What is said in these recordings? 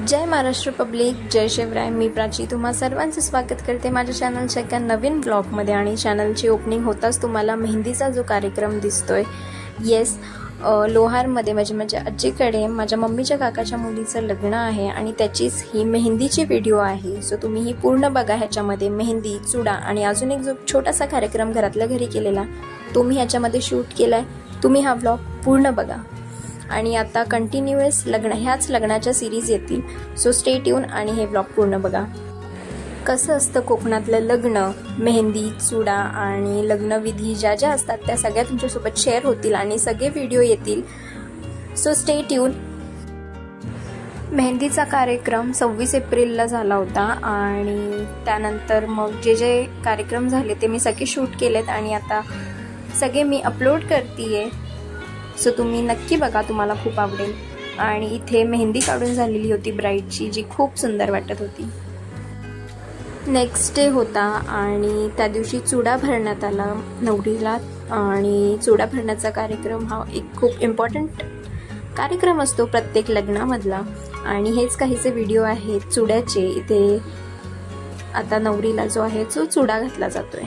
जय Maharashtra public, जय शिवराय. मी प्राची तुम्हा सर्वांचं स्वागत करते माझ्या चॅनलच्या एका नवीन ब्लॉगमध्ये. आणि चॅनलची ओपनिंग होताच तुम्हाला मेहंदीचा जो कार्यक्रम दिसतोय, येस, लोहारमध्ये माझ्या आजीकडे माझ्या मम्मीच्या काकाच्या मुलीचं लग्न आहे आणि त्याचीच ही मेहंदीची व्हिडिओ आहे. सो तुम्ही ही पूर्ण बघा. ह्याच्यामध्ये मेहंदी, चुडा आणि अजून एक जो छोटासा कार्यक्रम घरातल्या घरी केलेला तो मी ह्याच्यामध्ये शूट केलाय. तुम्ही हा व्लॉग पूर्ण बघा. आणि आता कंटिन्युअस ह्याच लग्नाच्या सिरीज येतील. सो स्टे ट्यून आणि हे व्लॉग पूर्ण बघा. कसं असतं कोकणातलं लग्न, मेहंदी, चुडा आणि लग्नविधी ज्या असतात त्या सगळ्या तुमच्यासोबत शेअर होतील आणि सगळे व्हिडिओ येतील. So stay tune. मेहंदीचा कार्यक्रम 26 एप्रिलला झाला होता आणि त्यानंतर मग जे कार्यक्रम झाले ते मी सगळे शूट केलेत आणि आता सगळे मी अपलोड करतेय. सो तुम्ही नक्की बघा, तुम्हाला खूप आवडेल. आणि इथे मेहंदी काढून झालेली होती ब्राईडची, जी खूप सुंदर वाटत होती. नेक्स्ट डे होता आणि त्या दिवशी चुडा भरण्यात आला नवरीला. आणि चुडा भरण्याचा कार्यक्रम हा एक खूप इम्पॉर्टंट कार्यक्रम असतो प्रत्येक लग्नामधला. आणि हेच काहीचे व्हिडिओ आहेत चुड्याचे. इथे आता नवरीला जो आहे तो चुडा घातला जातोय.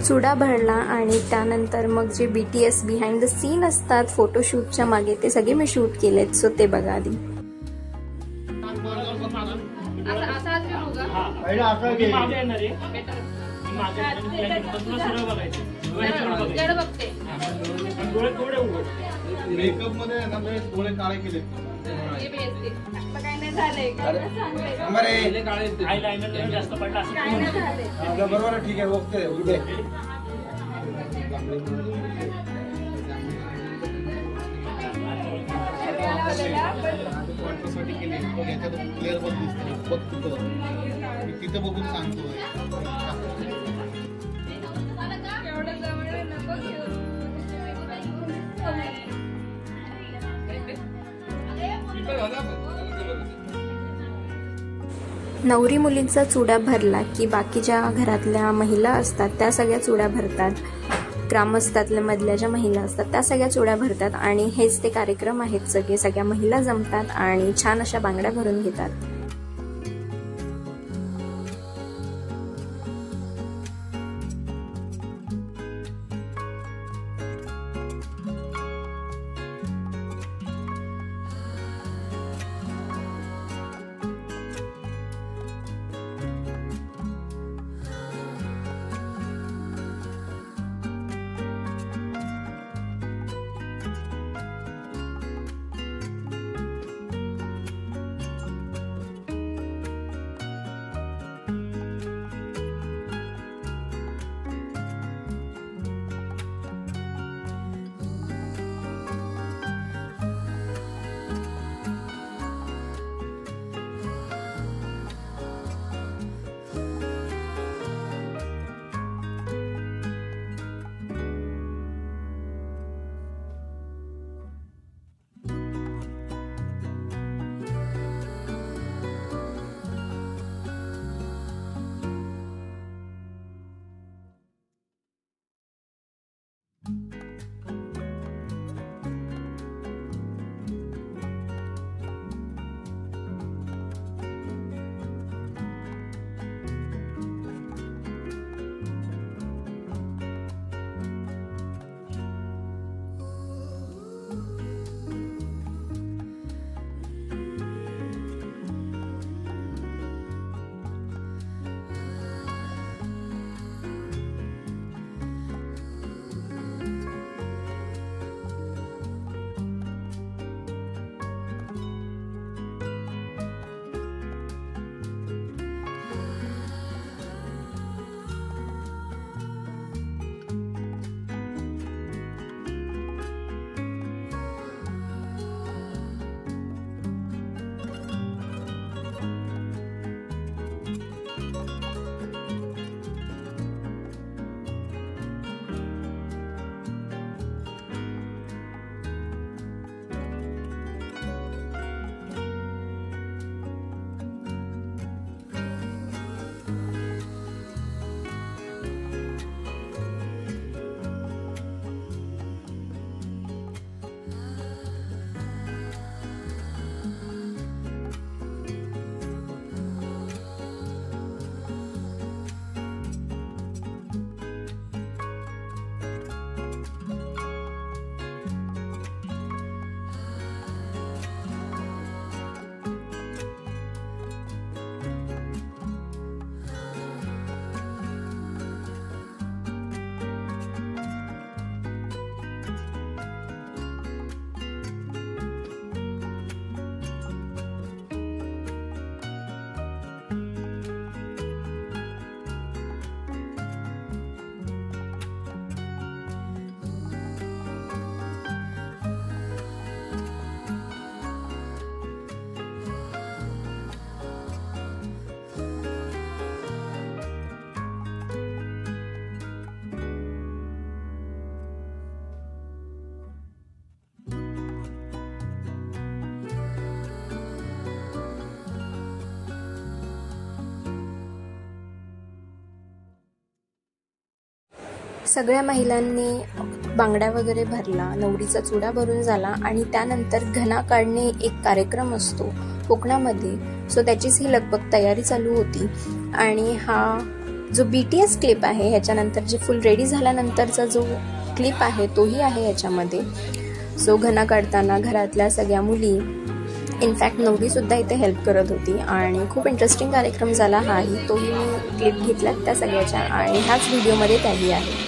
चुडा भरला आणि त्यानंतर मग जे BTS बिहाइंड द सीन असतात फोटोशूटच्या मागे, ते सगळे मी शूट केलेत. सो ते बघा आधी. मेकअप मध्ये डोळे काळे केले. बरोबर, ठीक आहे, ओके. क्लिअर पण दिसते बघ तिथं बघून सांगतोय. नवरी मुलींचा चुडा भरला की बाकीच्या घरातल्या महिला असतात त्या सगळ्या चुडा भरतात. ग्रामस्थातल्या मधल्या ज्या महिला असतात त्या सगळ्या चुडा भरतात. आणि हेच ते कार्यक्रम आहेत. सगळ्या महिला जमतात आणि छान अशा बांगड्या भरून घेतात. सगळ्या महिलांनी बांगड्या वगैरे भरला, नवरीचा चुडा भरून झाला आणि त्यानंतर घना काढणे एक कार्यक्रम असतो कोकणामध्ये. सो त्याचीच ही लगबग तयारी चालू होती. आणि हा जो BTS क्लिप आहे ह्याच्यानंतर जे फुल रेडी झाल्यानंतरचा जो क्लिप आहे तोही आहे ह्याच्यामध्ये. सो घना काढताना घरातल्या सगळ्या मुली, इनफॅक्ट नवरीसुद्धा इथे हेल्प करत होती आणि खूप इंटरेस्टिंग कार्यक्रम झाला हाही. तोही मी क्लिप घेतल्यात त्या सगळ्याच्या आणि ह्याच व्हिडिओमध्ये त्याही आहे.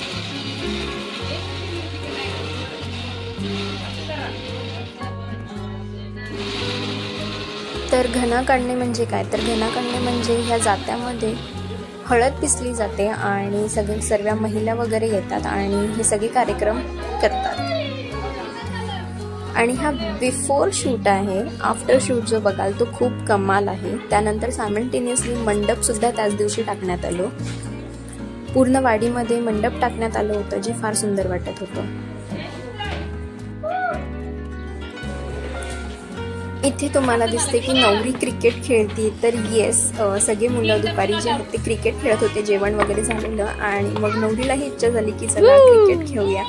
तर घना काढणे म्हणजे काय, तर घना काढणे म्हणजे ह्या जात्यामध्ये हळद पिसली जाते आणि सर्व महिला वगैरे येतात आणि हे सगळे कार्यक्रम करतात. आणि हा बिफोर शूट आहे. आफ्टर शूट जो बघाल तो खूप कमाल आहे. त्यानंतर सायमल्टेनियसली मंडपसुद्धा त्याच दिवशी टाकण्यात आलं. पूर्ण वाडीमध्ये मंडप टाकण्यात आलं होतं जे फार सुंदर वाटत होतं. इथे तुम्हाला दिसते की नवरी क्रिकेट खेळते. तर येस, सगळे मुलं दुपारी जे आहेत ते क्रिकेट खेळत होते, जेवण वगैरे झालेलं आणि मग नवरीलाही इच्छा झाली की चला क्रिकेट खेळूया.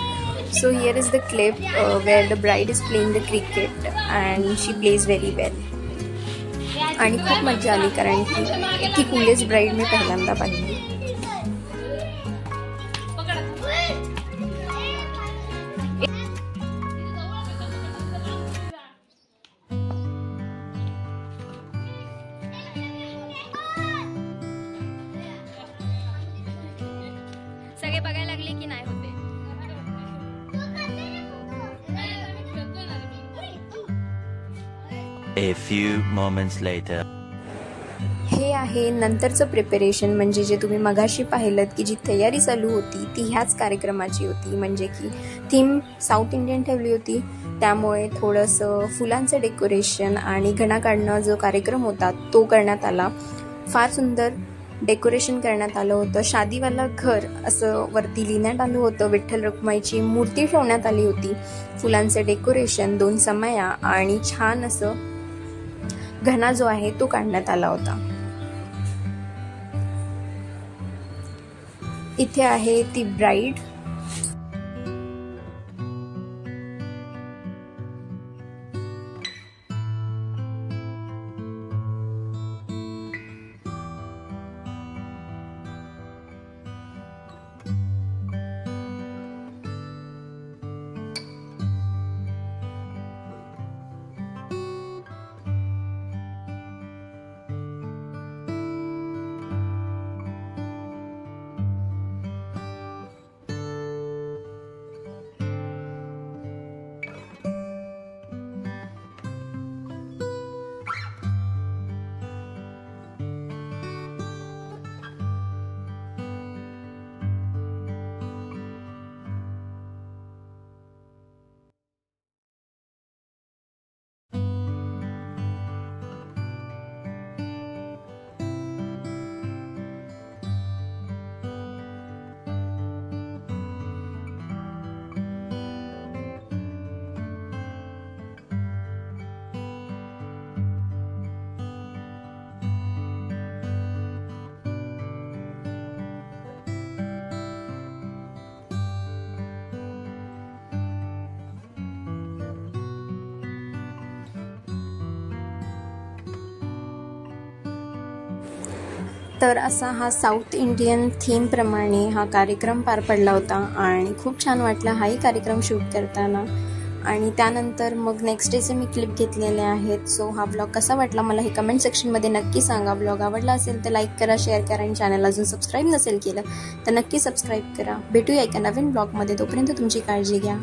So here is the clip where the bride is playing the cricket and she plays very well. आणि खूप मजा आली कारण की इतकी कूलेस्ट ब्राईड मी पहिल्यांदा पाहिली. सगळे बघायला लागले की नाही होते. A few moments later. हे आहे नंतरचं प्रिपरेशन, म्हणजे जे तुम्ही मगाशी पाहिलं की जी तयारी चालू होती ती ह्याच कार्यक्रमाची होती. म्हणजे की थीम साऊथ इंडियन ठेवली होती, त्यामुळे थोडंसं फुलांचं डेकोरेशन आणि घना काढणं जो कार्यक्रम होता तो करण्यात आला. फार सुंदर डेकोरेशन करण्यात आलं होतं. शादीवाला घर असं वरती लिहिण्यात आलं होतं. विठ्ठल रखुमाईची मूर्ती ठेवण्यात आली होती. फुलांचं डेकोरेशन, 2 समया आणि छान असं घना जो आहे तो काढण्यात आला होता. इथे आहे ती ब्राईड. तर असा हा साऊथ इंडियन थीमप्रमाणे हा कार्यक्रम पार पडला होता आणि खूप छान वाटला हाही कार्यक्रम शूट करताना. आणि त्यानंतर मग नेक्स्ट डेचे मी क्लिप घेतलेले आहेत. सो हा ब्लॉग कसा वाटला मला हे कमेंट सेक्शनमध्ये नक्की सांगा. ब्लॉग आवडला असेल तर लाईक करा, शेअर करा आणि चॅनल अजून सबस्क्राईब नसेल केलं तर नक्की सबस्क्राईब करा. भेटूया एका नवीन ब्लॉगमध्ये. तोपर्यंत तुमची काळजी घ्या.